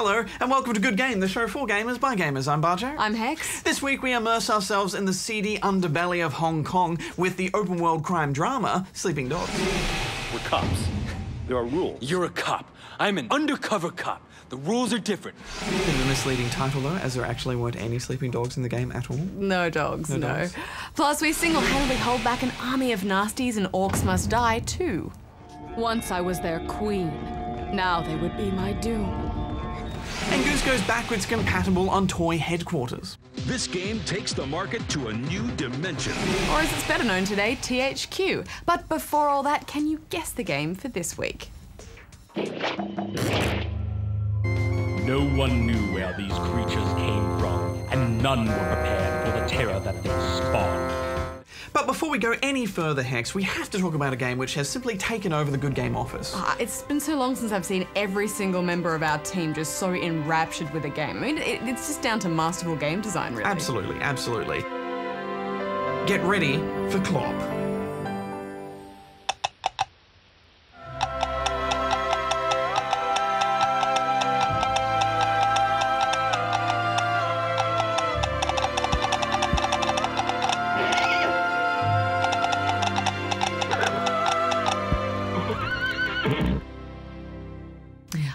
Hello, and welcome to Good Game, the show for gamers by gamers. I'm Barjo. I'm Hex. This week we immerse ourselves in the seedy underbelly of Hong Kong with the open world crime drama, Sleeping Dogs. We're cops. There are rules. You're a cop. I'm an undercover cop. The rules are different. Bit of a misleading title though, as there actually weren't any sleeping dogs in the game at all. No dogs, no. Dogs. Plus, we single-handedly hold back an army of nasties and Orcs Must Die too. Once I was their queen. Now they would be my doom. And Goose Goes Backwards compatible on toy headquarters. This game takes the market to a new dimension. Or as it's better known today, THQ. But before all that, can you guess the game for this week? No one knew where these creatures came from, and none were prepared for the terror that they spawned. But before we go any further, Hex, we have to talk about a game which has simply taken over the Good Game office. It's been so long since I've seen every single member of our team just so enraptured with a game. I mean, it's just down to masterful game design, really. Absolutely, absolutely. Get ready for Clop.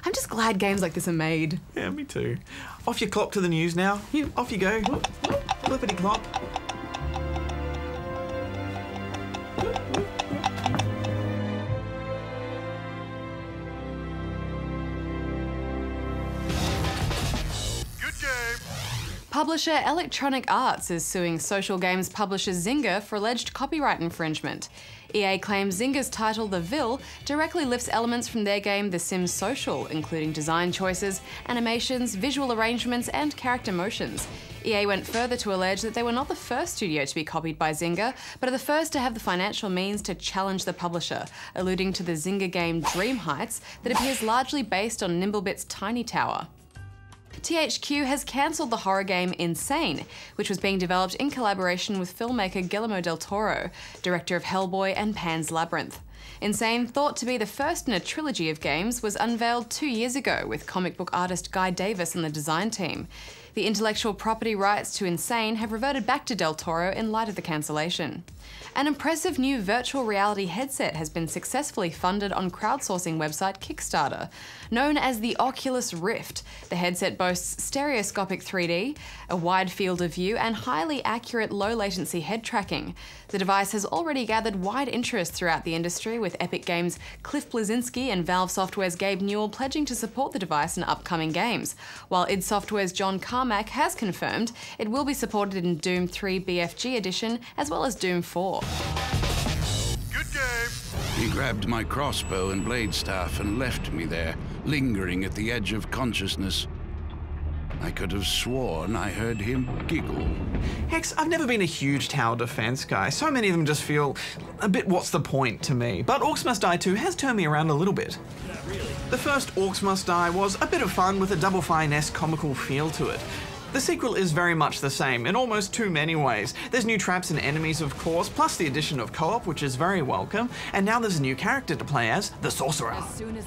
I'm just glad games like this are made. Yeah, me too. Off you clop to the news now. Off you go. Flippity clop. Publisher Electronic Arts is suing social games publisher Zynga for alleged copyright infringement. EA claims Zynga's title The Ville directly lifts elements from their game The Sims Social, including design choices, animations, visual arrangements, and character motions. EA went further to allege that they were not the first studio to be copied by Zynga, but are the first to have the financial means to challenge the publisher, alluding to the Zynga game Dream Heights that appears largely based on Nimblebit's Tiny Tower. THQ has cancelled the horror game Insane, which was being developed in collaboration with filmmaker Guillermo del Toro, director of Hellboy and Pan's Labyrinth. Insane, thought to be the first in a trilogy of games, was unveiled 2 years ago with comic book artist Guy Davis on the design team. The intellectual property rights to Insane have reverted back to del Toro in light of the cancellation. An impressive new virtual reality headset has been successfully funded on crowdsourcing website Kickstarter. Known as the Oculus Rift, the headset boasts stereoscopic 3D, a wide field of view, and highly accurate low-latency head tracking. The device has already gathered wide interest throughout the industry, with Epic Games' Cliff Bleszinski and Valve Software's Gabe Newell pledging to support the device in upcoming games, while id Software's John Carmack has confirmed it will be supported in Doom 3 BFG Edition as well as Doom 4. Good game. He grabbed my crossbow and blade staff and left me there, lingering at the edge of consciousness. I could have sworn I heard him giggle. Hex, I've never been a huge tower defense guy. So many of them just feel a bit what's the point to me. But Orcs Must Die 2 has turned me around a little bit. The first Orcs Must Die was a bit of fun with a Double Fine-esque comical feel to it. The sequel is very much the same, in almost too many ways. There's new traps and enemies, of course, plus the addition of co-op, which is very welcome, and now there's a new character to play as, the Sorcerer.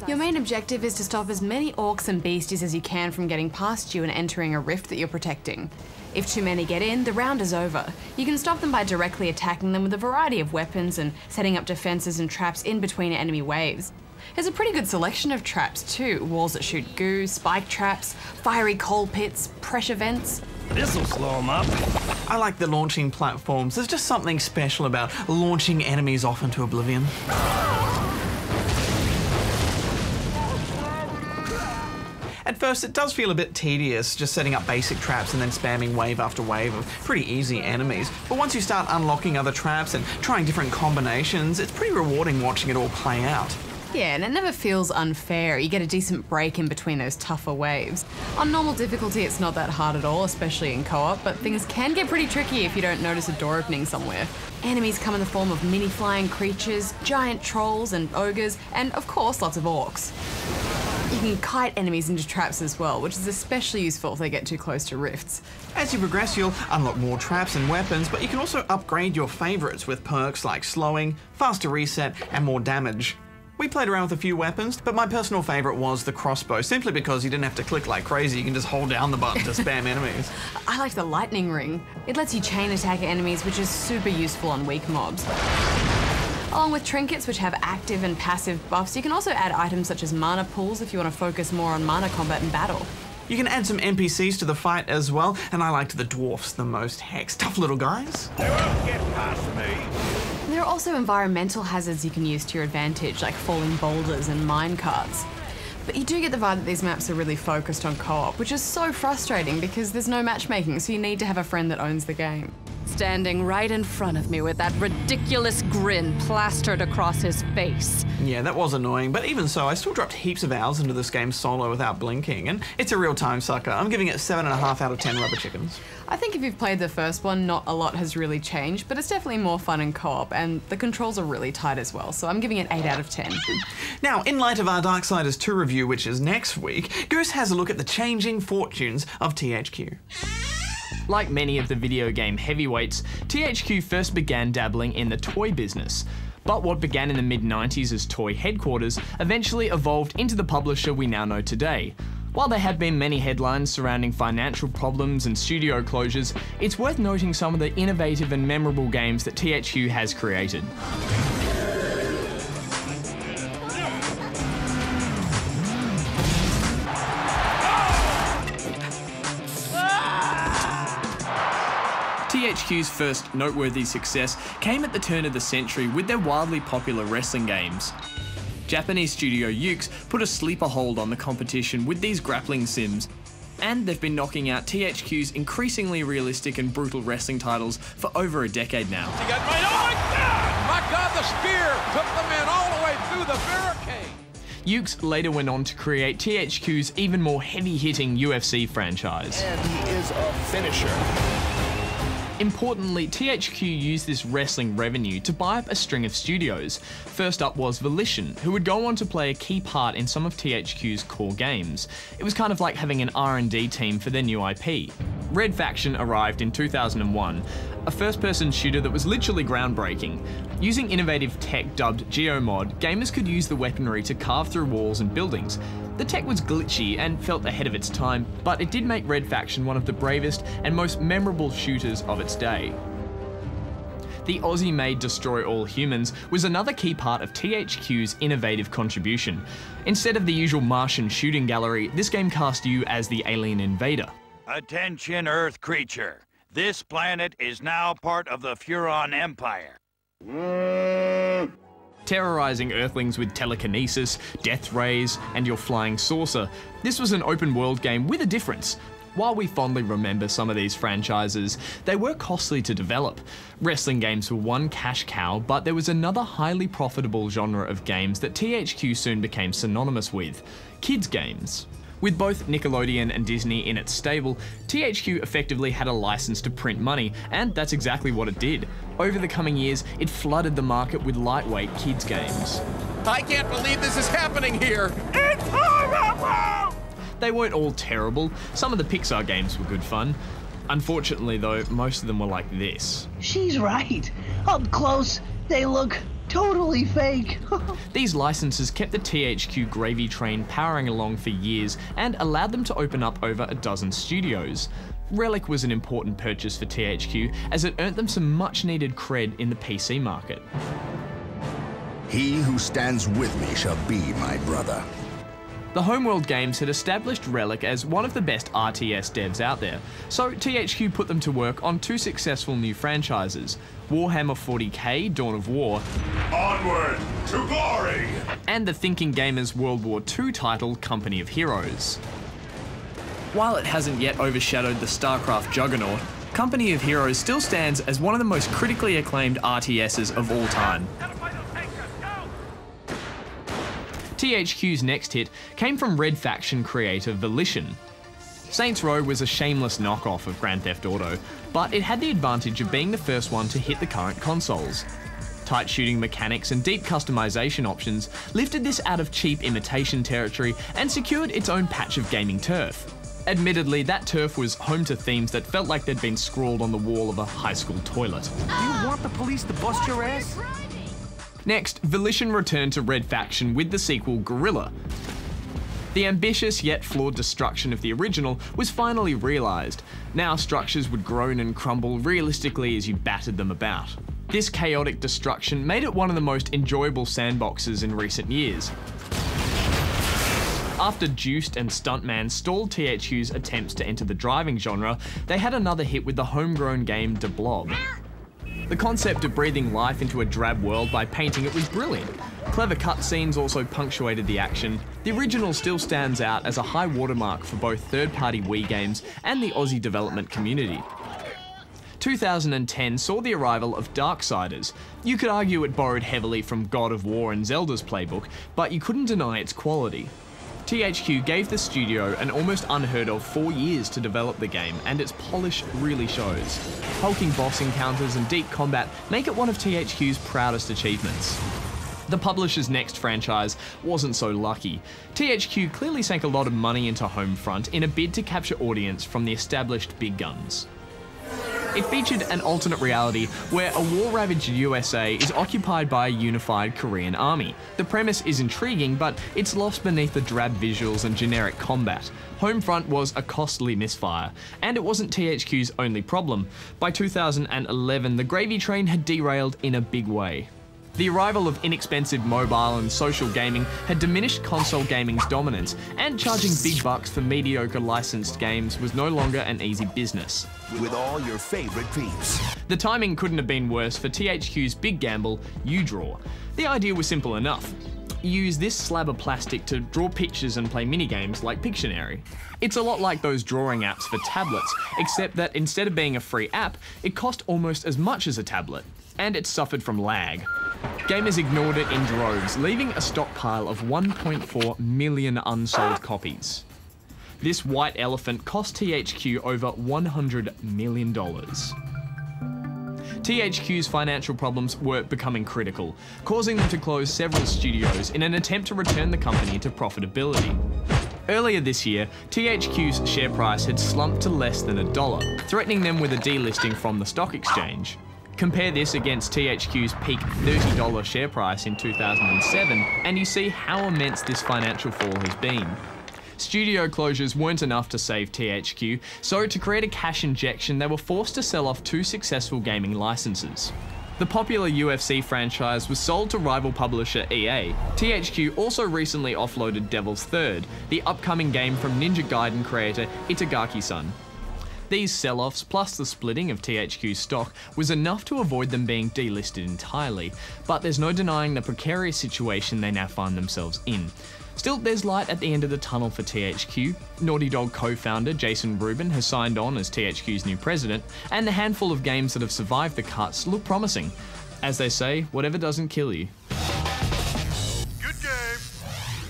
Your main objective is to stop as many orcs and beasties as you can from getting past you and entering a rift that you're protecting. If too many get in, the round is over. You can stop them by directly attacking them with a variety of weapons and setting up defenses and traps in between enemy waves. There's a pretty good selection of traps too. Walls that shoot goo, spike traps, fiery coal pits, pressure vents. This'll slow them up. I like the launching platforms. There's just something special about launching enemies off into oblivion. At first, it does feel a bit tedious, just setting up basic traps and then spamming wave after wave of pretty easy enemies. But once you start unlocking other traps and trying different combinations, it's pretty rewarding watching it all play out. Yeah, and it never feels unfair. You get a decent break in between those tougher waves. On normal difficulty, it's not that hard at all, especially in co-op, but things can get pretty tricky if you don't notice a door opening somewhere. Enemies come in the form of mini flying creatures, giant trolls and ogres, and of course, lots of orcs. You can kite enemies into traps as well, which is especially useful if they get too close to rifts. As you progress, you'll unlock more traps and weapons, but you can also upgrade your favourites with perks like slowing, faster reset, and more damage. We played around with a few weapons, but my personal favourite was the crossbow, simply because you didn't have to click like crazy, you can just hold down the button to spam enemies. I like the lightning ring. It lets you chain attack enemies, which is super useful on weak mobs. Along with trinkets, which have active and passive buffs, you can also add items such as mana pools if you want to focus more on mana combat and battle. You can add some NPCs to the fight as well, and I liked the dwarfs the most. Hex, tough little guys. They won't get past me. There are also environmental hazards you can use to your advantage, like falling boulders and mine carts. But you do get the vibe that these maps are really focused on co-op, which is so frustrating because there's no matchmaking, so you need to have a friend that owns the game. Standing right in front of me with that ridiculous grin plastered across his face. Yeah, that was annoying, but even so, I still dropped heaps of hours into this game solo without blinking, and it's a real time sucker. I'm giving it 7.5 out of 10 rubber chickens. I think if you've played the first one, not a lot has really changed, but it's definitely more fun in co-op, and the controls are really tight as well, so I'm giving it 8 out of 10. Now, in light of our Darksiders 2 review, which is next week, Goose has a look at the changing fortunes of THQ. Like many of the video game heavyweights, THQ first began dabbling in the toy business. But what began in the mid-90s as toy headquarters eventually evolved into the publisher we now know today. While there have been many headlines surrounding financial problems and studio closures, it's worth noting some of the innovative and memorable games that THQ has created. THQ's first noteworthy success came at the turn of the century with their wildly popular wrestling games. Japanese studio Orcs put a sleeper hold on the competition with these grappling sims, and they've been knocking out THQ's increasingly realistic and brutal wrestling titles for over a decade now. He got right. Oh my God! My God, the spear took the man all the way through the barricade. Orcs later went on to create THQ's even more heavy-hitting UFC franchise. And he is a finisher. Importantly, THQ used this wrestling revenue to buy up a string of studios. First up was Volition, who would go on to play a key part in some of THQ's core games. It was kind of like having an R&D team for their new IP. Red Faction arrived in 2001, a first-person shooter that was literally groundbreaking. Using innovative tech dubbed Geomod, gamers could use the weaponry to carve through walls and buildings. The tech was glitchy and felt ahead of its time, but it did make Red Faction one of the bravest and most memorable shooters of its day. The Aussie-made Destroy All Humans was another key part of THQ's innovative contribution. Instead of the usual Martian shooting gallery, this game cast you as the alien invader. Attention, Earth creature. This planet is now part of the Furon Empire. Terrorizing Earthlings with telekinesis, death rays, and your flying saucer, this was an open world game with a difference. While we fondly remember some of these franchises, they were costly to develop. Wrestling games were one cash cow, but there was another highly profitable genre of games that THQ soon became synonymous with: kids games. With both Nickelodeon and Disney in its stable, THQ effectively had a license to print money, and that's exactly what it did. Over the coming years, it flooded the market with lightweight kids games. I can't believe this is happening here. It's horrible! They weren't all terrible. Some of the Pixar games were good fun. Unfortunately though, most of them were like this. She's right. Up close, they look totally fake. These licenses kept the THQ gravy train powering along for years and allowed them to open up over a dozen studios. Relic was an important purchase for THQ as it earned them some much needed cred in the PC market. He who stands with me shall be my brother. The Homeworld Games had established Relic as one of the best RTS devs out there, so THQ put them to work on two successful new franchises: Warhammer 40k Dawn of War, Onward to glory! And the Thinking Gamers World War II title Company of Heroes. While it hasn't yet overshadowed the StarCraft juggernaut, Company of Heroes still stands as one of the most critically acclaimed RTSs of all time. THQ's next hit came from Red Faction creator Volition. Saints Row was a shameless knockoff of Grand Theft Auto, but it had the advantage of being the first one to hit the current consoles. Tight shooting mechanics and deep customization options lifted this out of cheap imitation territory and secured its own patch of gaming turf. Admittedly, that turf was home to themes that felt like they'd been scrawled on the wall of a high school toilet. Do you want the police to bust your ass? Next, Volition returned to Red Faction with the sequel Guerrilla. The ambitious yet flawed destruction of the original was finally realised. Now structures would groan and crumble realistically as you battered them about. This chaotic destruction made it one of the most enjoyable sandboxes in recent years. After Juiced and Stuntman stalled THQ's attempts to enter the driving genre, they had another hit with the homegrown game De Blob. The concept of breathing life into a drab world by painting it was brilliant. Clever cutscenes also punctuated the action. The original still stands out as a high watermark for both third-party Wii games and the Aussie development community. 2010 saw the arrival of Darksiders. You could argue it borrowed heavily from God of War and Zelda's playbook, but you couldn't deny its quality. THQ gave the studio an almost unheard of 4 years to develop the game, and its polish really shows. Hulking boss encounters and deep combat make it one of THQ's proudest achievements. The publisher's next franchise wasn't so lucky. THQ clearly sank a lot of money into Homefront in a bid to capture audience from the established big guns. It featured an alternate reality where a war-ravaged USA is occupied by a unified Korean army. The premise is intriguing, but it's lost beneath the drab visuals and generic combat. Homefront was a costly misfire, and it wasn't THQ's only problem. By 2011, the gravy train had derailed in a big way. The arrival of inexpensive mobile and social gaming had diminished console gaming's dominance, and charging big bucks for mediocre licensed games was no longer an easy business. With all your favorite peeps. The timing couldn't have been worse for THQ's big gamble, UDraw. The idea was simple enough. Use this slab of plastic to draw pictures and play minigames like Pictionary. It's a lot like those drawing apps for tablets, except that instead of being a free app, it cost almost as much as a tablet, and it suffered from lag. Gamers ignored it in droves, leaving a stockpile of 1.4 million unsold copies. This white elephant cost THQ over $100 million. THQ's financial problems were becoming critical, causing them to close several studios in an attempt to return the company to profitability. Earlier this year, THQ's share price had slumped to less than $1, threatening them with a delisting from the stock exchange. Compare this against THQ's peak $30 share price in 2007, and you see how immense this financial fall has been. Studio closures weren't enough to save THQ, so to create a cash injection, they were forced to sell off 2 successful gaming licenses. The popular UFC franchise was sold to rival publisher EA. THQ also recently offloaded Devil's Third, the upcoming game from Ninja Gaiden creator Itagaki-san. These sell-offs, plus the splitting of THQ's stock, was enough to avoid them being delisted entirely, but there's no denying the precarious situation they now find themselves in. Still, there's light at the end of the tunnel for THQ. Naughty Dog co-founder Jason Rubin has signed on as THQ's new president, and the handful of games that have survived the cuts look promising. As they say, whatever doesn't kill you.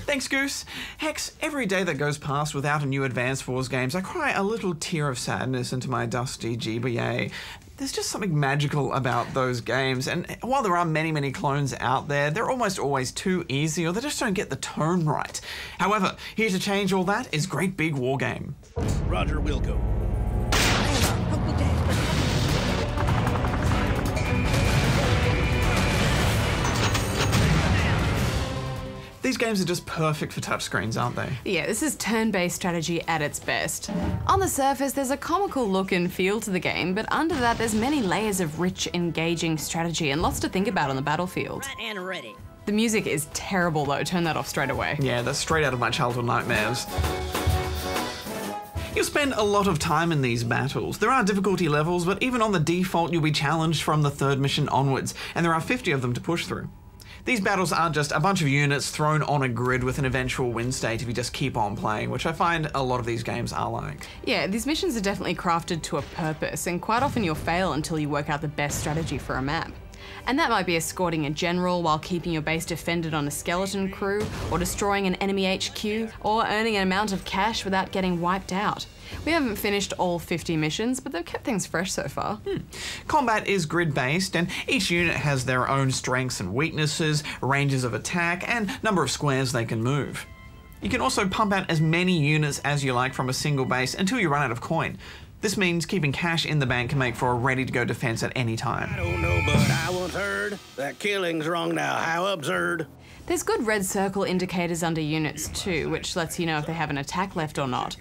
Thanks, Goose. Hex, every day that goes past without a new Advance Wars games, I cry a little tear of sadness into my dusty GBA. There's just something magical about those games, and while there are many clones out there, they're almost always too easy, or they just don't get the tone right. However, here to change all that is Great Big War Game. Roger, we'll go. These games are just perfect for touchscreens, aren't they? Yeah, this is turn-based strategy at its best. On the surface, there's a comical look and feel to the game, but under that, there's many layers of rich, engaging strategy and lots to think about on the battlefield. Right and ready. The music is terrible though, turn that off straight away. Yeah, that's straight out of my childhood nightmares. You'll spend a lot of time in these battles. There are difficulty levels, but even on the default, you'll be challenged from the 3rd mission onwards, and there are 50 of them to push through. These battles aren't just a bunch of units thrown on a grid with an eventual win state if you just keep on playing, which I find a lot of these games are like. Yeah, these missions are definitely crafted to a purpose, and quite often you'll fail until you work out the best strategy for a map. And that might be escorting a general while keeping your base defended on a skeleton crew, or destroying an enemy HQ, or earning an amount of cash without getting wiped out. We haven't finished all 50 missions, but they've kept things fresh so far. Combat is grid-based, and each unit has their own strengths and weaknesses, ranges of attack, and number of squares they can move. You can also pump out as many units as you like from a single base until you run out of coin. This means keeping cash in the bank can make for a ready-to-go defense at any time. I don't know, but I once heard that killing's wrong now. How absurd. There's good red circle indicators under units too, which lets you know if they have an attack left or not.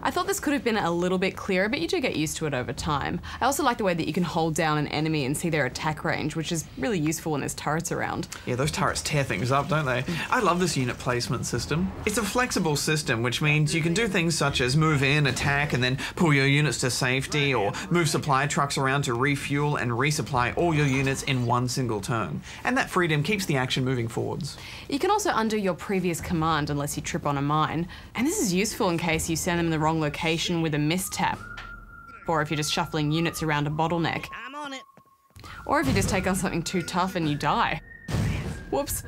I thought this could have been a little bit clearer, but you do get used to it over time. I also like the way that you can hold down an enemy and see their attack range, which is really useful when there's turrets around. Yeah, those turrets tear things up, don't they? I love this unit placement system. It's a flexible system, which means you can do things such as move in, attack, and then pull your units to safety, or move supply trucks around to refuel and resupply all your units in one single turn. And that freedom keeps the action moving forwards. You can also undo your previous command unless you trip on a mine, and this is useful in case you send them in the wrong location with a mistap, or if you're just shuffling units around a bottleneck. I'm on it. Or if you just take on something too tough and you die. Whoops.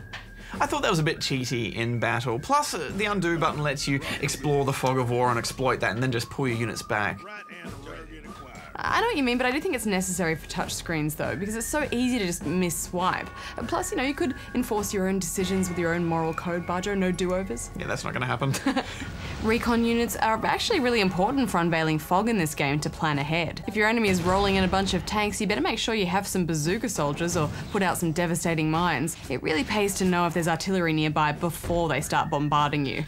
I thought that was a bit cheaty in battle. Plus, the undo button lets you explore the fog of war and exploit that and then just pull your units back. I know what you mean, but I do think it's necessary for touchscreens though, because it's so easy to just miss-swipe. Plus, you know, you could enforce your own decisions with your own moral code, Barjo, no do-overs. Yeah, that's not gonna happen. Recon units are actually really important for unveiling fog in this game to plan ahead. If your enemy is rolling in a bunch of tanks, you better make sure you have some bazooka soldiers or put out some devastating mines. It really pays to know if there's artillery nearby before they start bombarding you.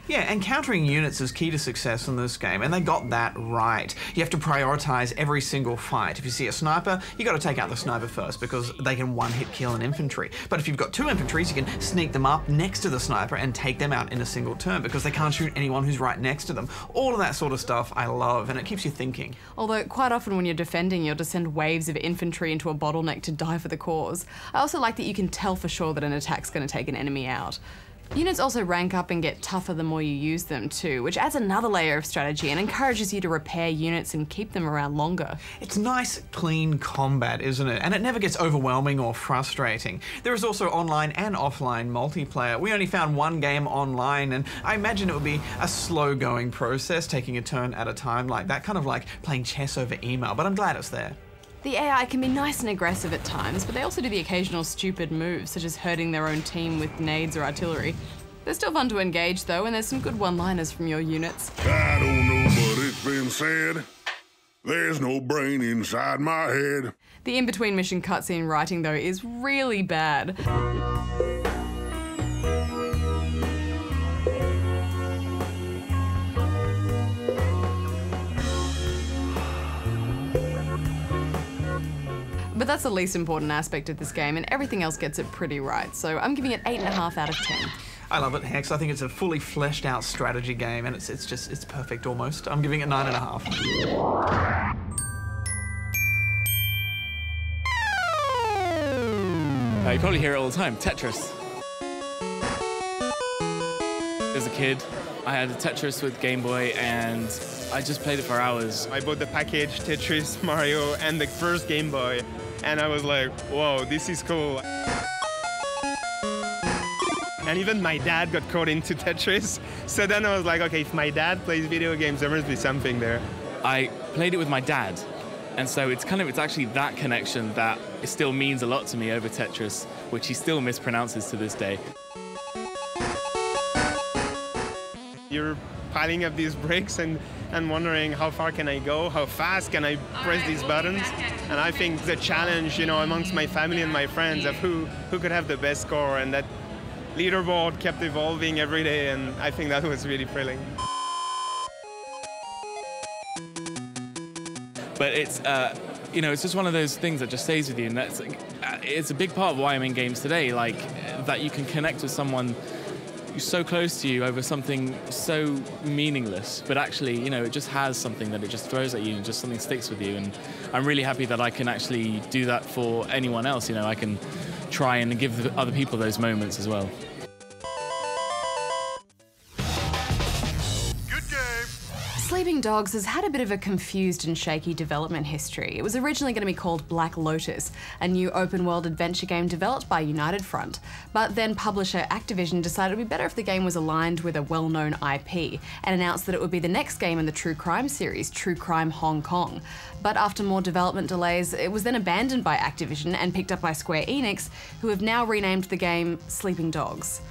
Yeah, and countering units is key to success in this game, and they got that right. You have to prioritize every single fight. If you see a sniper, you got to take out the sniper first because they can one-hit kill an infantry. But if you've got two infantries, you can sneak them up next to the sniper and take them out in a single turn because they can't shoot anyone who's right next to them. All of that sort of stuff I love, and it keeps you thinking. Although quite often when you're defending, you'll just send waves of infantry into a bottleneck to die for the cause. I also like that you can tell for sure that an attack's going to take an enemy out. Units also rank up and get tougher the more you use them too, which adds another layer of strategy and encourages you to repair units and keep them around longer. It's nice, clean combat, isn't it? And it never gets overwhelming or frustrating. There is also online and offline multiplayer. We only found one game online, and I imagine it would be a slow-going process, taking a turn at a time like that, kind of like playing chess over email, but I'm glad it's there. The AI can be nice and aggressive at times, but they also do the occasional stupid moves, such as hurting their own team with nades or artillery. They're still fun to engage though, and there's some good one-liners from your units. I don't know, but it's been said, there's no brain inside my head. The in-between mission cutscene writing though is really bad. But that's the least important aspect of this game, and everything else gets it pretty right, so I'm giving it 8.5 out of 10. I love it, Hex. I think it's a fully fleshed out strategy game, and it's perfect almost. I'm giving it 9.5. You probably hear it all the time, Tetris. As a kid, I had a Tetris with Game Boy, and I just played it for hours. I bought the package Tetris, Mario, and the first Game Boy, and I was like, whoa, this is cool. And even my dad got caught into Tetris, so then I was like, okay, if my dad plays video games, there must be something there. I played it with my dad, and so it's actually that connection that it still means a lot to me over Tetris, which he still mispronounces to this day. You're piling up these bricks and wondering how far can I go, how fast can I press these buttons. And I think the challenge, you know, amongst my family and my friends of who could have the best score, and that leaderboard kept evolving every day, and I think that was really thrilling. But it's, you know, it's just one of those things that just stays with you, and that's, it's a big part of why I'm in games today, like, that you can connect with someone so close to you over something so meaningless, but actually, you know, it just has something that it just throws at you and just something sticks with you. And I'm really happy that I can actually do that for anyone else. You know, I can try and give other people those moments as well. Sleeping Dogs has had a bit of a confused and shaky development history. It was originally going to be called Black Lotus, a new open-world adventure game developed by United Front. But then publisher Activision decided it would be better if the game was aligned with a well-known IP, and announced that it would be the next game in the true crime series, True Crime Hong Kong. But after more development delays, it was then abandoned by Activision and picked up by Square Enix, who have now renamed the game Sleeping Dogs.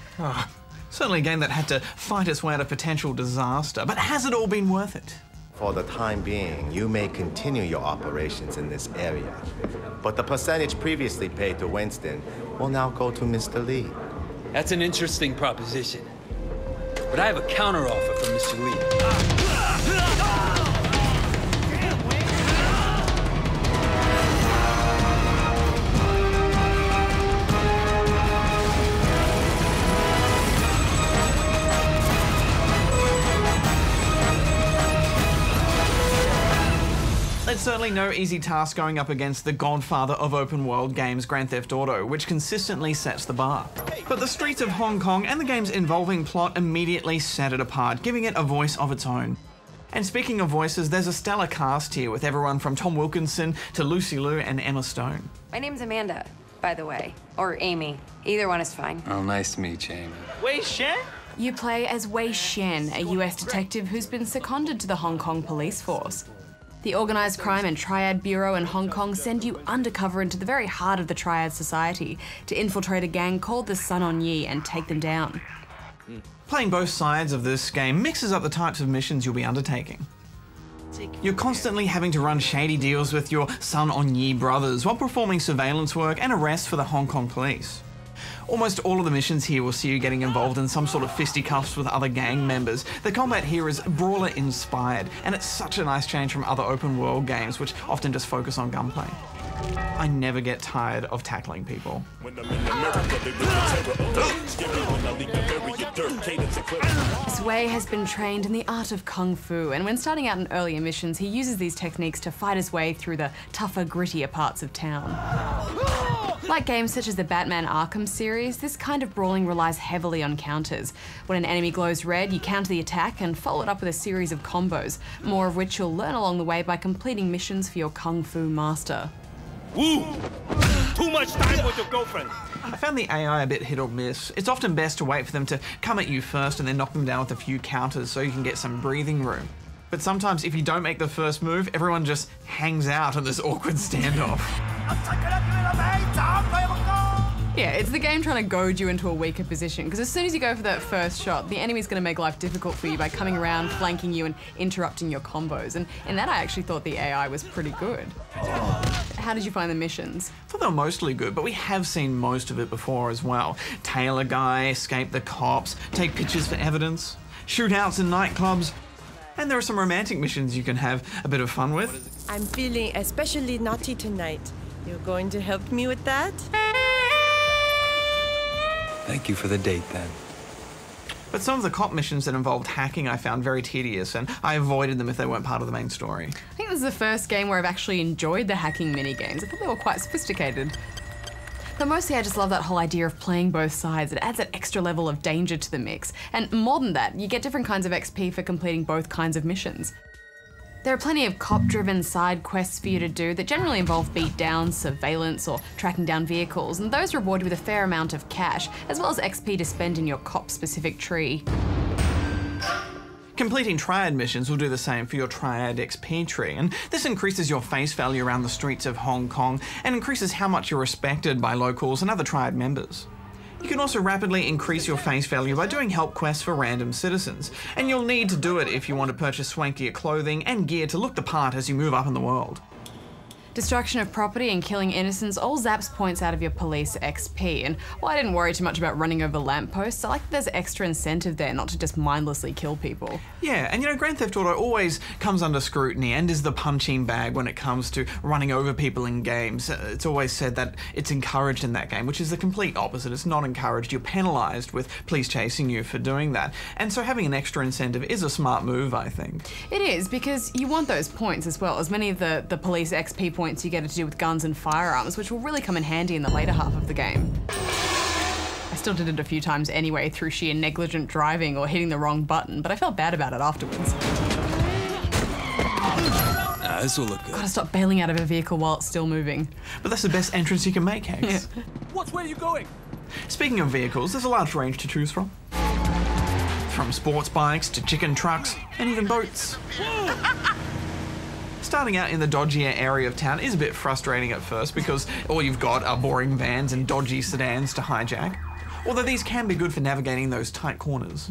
Certainly a game that had to fight its way out of potential disaster, but has it all been worth it? For the time being, you may continue your operations in this area, but the percentage previously paid to Winston will now go to Mr. Lee. That's an interesting proposition. But I have a counteroffer from Mr. Lee. It's certainly no easy task going up against the godfather of open world games, Grand Theft Auto, which consistently sets the bar. But the streets of Hong Kong and the game's involving plot immediately set it apart, giving it a voice of its own. And speaking of voices, there's a stellar cast here with everyone from Tom Wilkinson to Lucy Liu and Emma Stone. My name's Amanda, by the way. Or Amy. Either one is fine. Oh, nice to meet you, Amy. Wei Shen? You play as Wei Shen, a US detective who's been seconded to the Hong Kong police force. The Organised Crime and Triad Bureau in Hong Kong send you undercover into the very heart of the Triad Society to infiltrate a gang called the Sun On Yee and take them down. Playing both sides of this game mixes up the types of missions you'll be undertaking. You're constantly having to run shady deals with your Sun On Yee brothers while performing surveillance work and arrests for the Hong Kong police. Almost all of the missions here will see you getting involved in some sort of fisticuffs with other gang members. The combat here is brawler inspired, and it's such a nice change from other open world games which often just focus on gunplay. I never get tired of tackling people. Wei has been trained in the art of Kung Fu, and when starting out in earlier missions, he uses these techniques to fight his way through the tougher, grittier parts of town. Like games such as the Batman Arkham series, this kind of brawling relies heavily on counters. When an enemy glows red, you counter the attack and follow it up with a series of combos, more of which you'll learn along the way by completing missions for your Kung Fu master. Woo! Too much time with your girlfriend. I found the AI a bit hit or miss. It's often best to wait for them to come at you first and then knock them down with a few counters so you can get some breathing room. But sometimes if you don't make the first move, everyone just hangs out in this awkward standoff. Yeah, it's the game trying to goad you into a weaker position, because as soon as you go for that first shot, the enemy's going to make life difficult for you by coming around, flanking you and interrupting your combos. And in that I actually thought the AI was pretty good. How did you find the missions? I thought they were mostly good, but we have seen most of it before as well. Tail a guy, escape the cops, take pictures for evidence, shootouts in nightclubs, and there are some romantic missions you can have a bit of fun with. I'm feeling especially naughty tonight. You're going to help me with that? Thank you for the date, then. But some of the cop missions that involved hacking I found very tedious, and I avoided them if they weren't part of the main story. I think this is the first game where I've actually enjoyed the hacking minigames. I thought they were quite sophisticated. But mostly I just love that whole idea of playing both sides. It adds that extra level of danger to the mix. And more than that, you get different kinds of XP for completing both kinds of missions. There are plenty of cop-driven side quests for you to do that generally involve beatdowns, surveillance, or tracking down vehicles, and those reward you with a fair amount of cash, as well as XP to spend in your cop-specific tree. Completing Triad missions will do the same for your Triad XP tree, and this increases your face value around the streets of Hong Kong and increases how much you're respected by locals and other Triad members. You can also rapidly increase your face value by doing help quests for random citizens, and you'll need to do it if you want to purchase swankier clothing and gear to look the part as you move up in the world. Destruction of property and killing innocents all zaps points out of your police XP, and while I didn't worry too much about running over lampposts, I like that there's extra incentive there not to just mindlessly kill people. Yeah, and you know, Grand Theft Auto always comes under scrutiny and is the punching bag when it comes to running over people in games. It's always said that it's encouraged in that game, which is the complete opposite. It's not encouraged. You're penalised with police chasing you for doing that. And so having an extra incentive is a smart move, I think. It is, because you want those points as well, as many of the police XP points you get to do with guns and firearms, which will really come in handy in the later half of the game. I still did it a few times anyway through sheer negligent driving or hitting the wrong button, but I felt bad about it afterwards. This will look good. Gotta stop bailing out of a vehicle while it's still moving. But that's the best entrance you can make, Hex. Yeah. What way are you going? Speaking of vehicles, there's a large range to choose from. From sports bikes to chicken trucks and even boats. Starting out in the dodgier area of town is a bit frustrating at first because all you've got are boring vans and dodgy sedans to hijack, although these can be good for navigating those tight corners.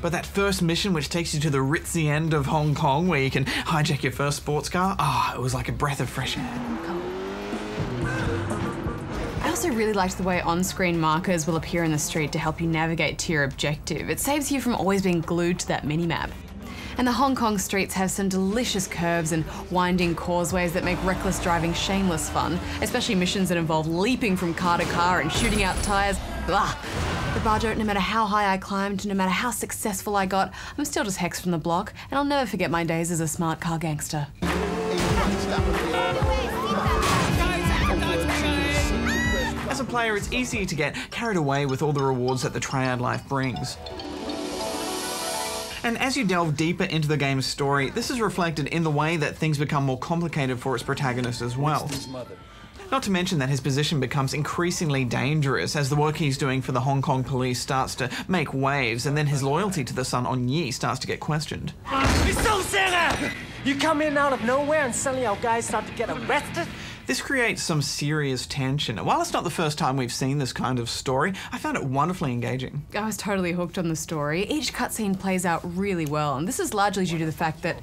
But that first mission which takes you to the ritzy end of Hong Kong where you can hijack your first sports car, it was like a breath of fresh air. I also really liked the way on-screen markers will appear in the street to help you navigate to your objective. It saves you from always being glued to that minimap. And the Hong Kong streets have some delicious curves and winding causeways that make reckless driving shameless fun, especially missions that involve leaping from car to car and shooting out tyres. Blah. But Barjo, no matter how high I climbed, no matter how successful I got, I'm still just Hex from the block, and I'll never forget my days as a smart car gangster. As a player, it's easy to get carried away with all the rewards that the Triad life brings. And as you delve deeper into the game's story, this is reflected in the way that things become more complicated for its protagonist as well. Not to mention that his position becomes increasingly dangerous as the work he's doing for the Hong Kong police starts to make waves, and then his loyalty to the son On Yi starts to get questioned. You come in out of nowhere and suddenly our guys start to get arrested? This creates some serious tension. While it's not the first time we've seen this kind of story, I found it wonderfully engaging. I was totally hooked on the story. Each cutscene plays out really well, and this is largely due to the fact that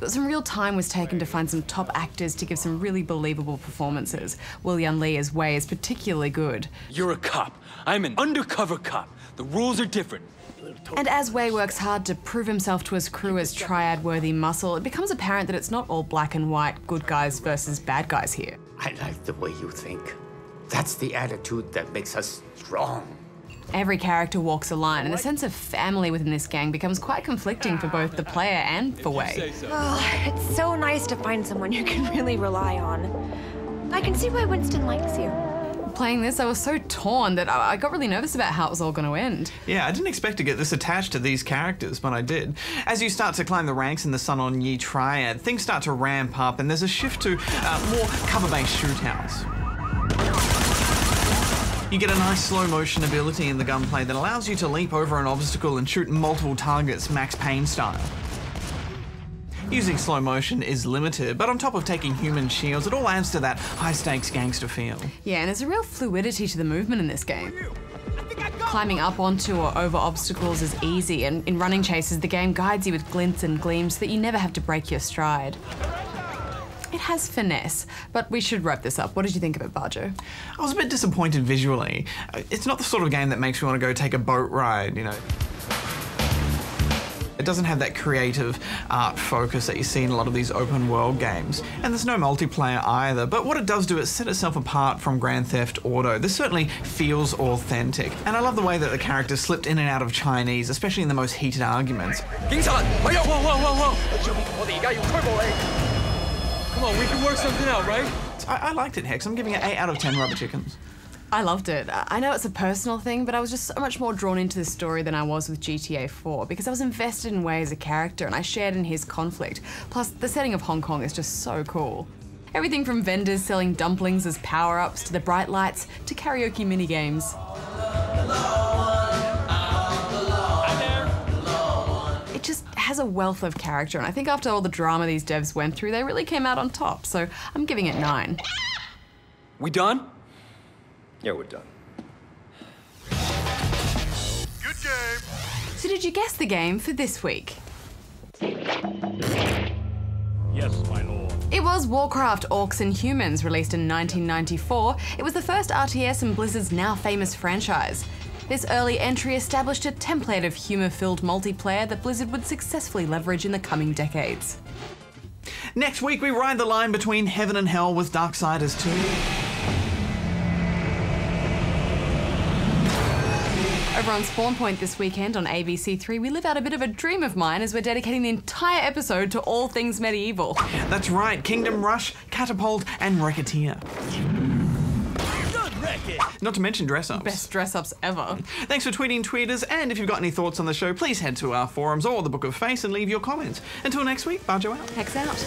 some real time was taken to find some top actors to give some really believable performances. Will Yun Lee as Wei is particularly good. You're a cop. I'm an undercover cop. The rules are different. And as Wei works hard to prove himself to his crew as triad-worthy muscle, it becomes apparent that it's not all black and white, good guys versus bad guys here. I like the way you think. That's the attitude that makes us strong. Every character walks a line, and the sense of family within this gang becomes quite conflicting for both the player and for Wei. Oh, it's so nice to find someone you can really rely on. I can see why Winston likes you. Playing this, I was so torn that I got really nervous about how it was all going to end. Yeah, I didn't expect to get this attached to these characters, but I did. As you start to climb the ranks in the Sun On Yi triad, things start to ramp up and there's a shift to more cover-based shootouts. You get a nice slow-motion ability in the gunplay that allows you to leap over an obstacle and shoot multiple targets Max Payne style. Using slow motion is limited, but on top of taking human shields, it all adds to that high-stakes gangster feel. Yeah, and there's a real fluidity to the movement in this game. Climbing up onto or over obstacles is easy, and in running chases, the game guides you with glints and gleams so that you never have to break your stride. It has finesse, but we should wrap this up. What did you think of it, Barjo? I was a bit disappointed visually. It's not the sort of game that makes me want to go take a boat ride, you know. It doesn't have that creative art focus that you see in a lot of these open world games. And there's no multiplayer either, but what it does do is set itself apart from Grand Theft Auto. This certainly feels authentic. And I love the way that the characters slipped in and out of Chinese, especially in the most heated arguments. Come on, we can work something out, right? I liked it, Hex. I'm giving it 8 out of 10 rubber chickens. I loved it. I know it's a personal thing, but I was just so much more drawn into the story than I was with GTA 4 because I was invested in Wei as a character and I shared in his conflict. Plus, the setting of Hong Kong is just so cool. Everything from vendors selling dumplings as power-ups to the bright lights to karaoke minigames. It just has a wealth of character, and I think after all the drama these devs went through, they really came out on top, so I'm giving it 9. We done? Yeah, we're done. Good game. So did you guess the game for this week? Yes, my lord. It was Warcraft Orcs and Humans, released in 1994. It was the first RTS in Blizzard's now famous franchise. This early entry established a template of humour-filled multiplayer that Blizzard would successfully leverage in the coming decades. Next week, we ride the line between heaven and hell with Darksiders 2. Over on Spawn Point this weekend on ABC3, we live out a bit of a dream of mine as we're dedicating the entire episode to all things medieval. That's right, Kingdom Rush, Catapult, and Racketeer. Not to mention dress-ups. Best dress-ups ever. Thanks for tweeting, tweeters, and if you've got any thoughts on the show, please head to our forums or the Book of Face and leave your comments. Until next week, Barjo out. Hex out.